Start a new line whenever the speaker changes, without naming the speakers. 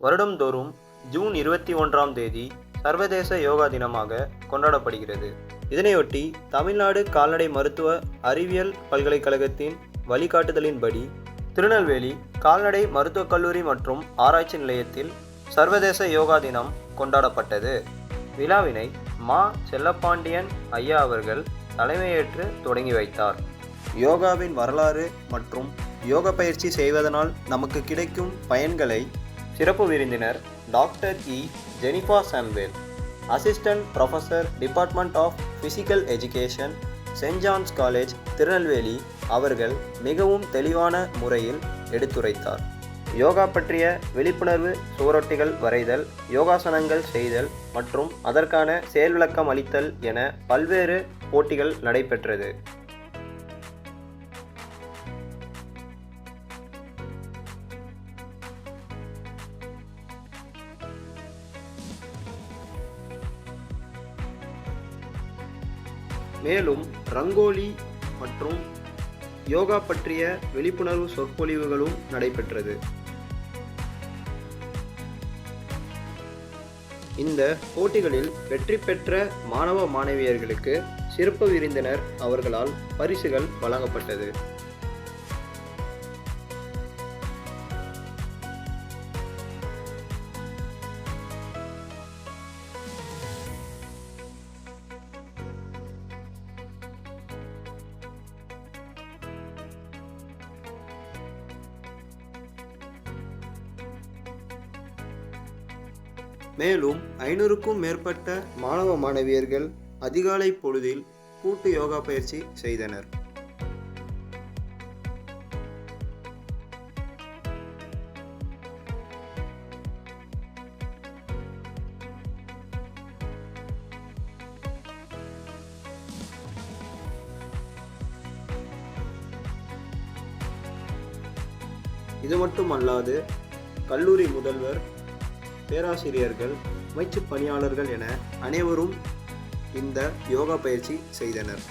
வருடந்தோறும் ஜூன் 21ஆம் தேதி சர்வதேச யோகா தினமாக கொண்டாடப்படுகிறது. இதனையொட்டி தமிழ்நாடு கால்நடை மருத்துவ அறிவியல் பல்கலைக்கழகத்தின் வழிகாட்டுதலின்படி திருநெல்வேலி கால்நடை மருத்துவக் கல்லூரி மற்றும் ஆராய்ச்சி நிலையத்தில் சர்வதேச யோகா தினம் கொண்டாடப்பட்டது. விழாவினை மா. செல்லப்பாண்டியன் ஐயா அவர்கள் தலைமையேற்று தொடங்கி வைத்தார். யோகாவின் வரலாறு மற்றும் யோக பயிற்சி செய்வதனால் நமக்கு கிடைக்கும் பயன்களை சிறப்பு விருந்தினர் doctor E. Jenifa Samuel, assistant professor, department of physical education, Saint John's College, Tirunelveli அவர்கள் மிகவும் தெளிவான முறையில் எடுத்துரைத்தார். யோகா பற்றிய விழிப்புணர்வு சுவரொட்டிகள் வரைதல், யோகாசனங்கள் செய்தல் மற்றும் அதற்கான செயல்விளக்கம் அளித்தல் என பல்வேறு போட்டிகள் நடைபெற்றது. மேலும் ரங்கோலி மற்றும் யோகா பற்றிய விழிப்புணர்வு சொற்பொழிவுகளும் நடைபெற்றது. இந்த போட்டிகளில் வெற்றி பெற்ற மாணவ மாணவியர்களுக்கு சிறப்பு விருந்தினர் அவர்களால் பரிசுகள் வழங்கப்பட்டது. மேலும் 500க்கும் மேற்பட்ட மாணவ மாணவியர்கள் அதிகாலை பொழுதில் கூட்டு யோகா பயிற்சி செய்தனர். இது மட்டுமல்லாது கல்லூரி முதல்வர், பேராசிரியர்கள், அமைச்சு பணியாளர்கள் என அனைவரும் இந்த யோகா பயிற்சி செய்தனர்.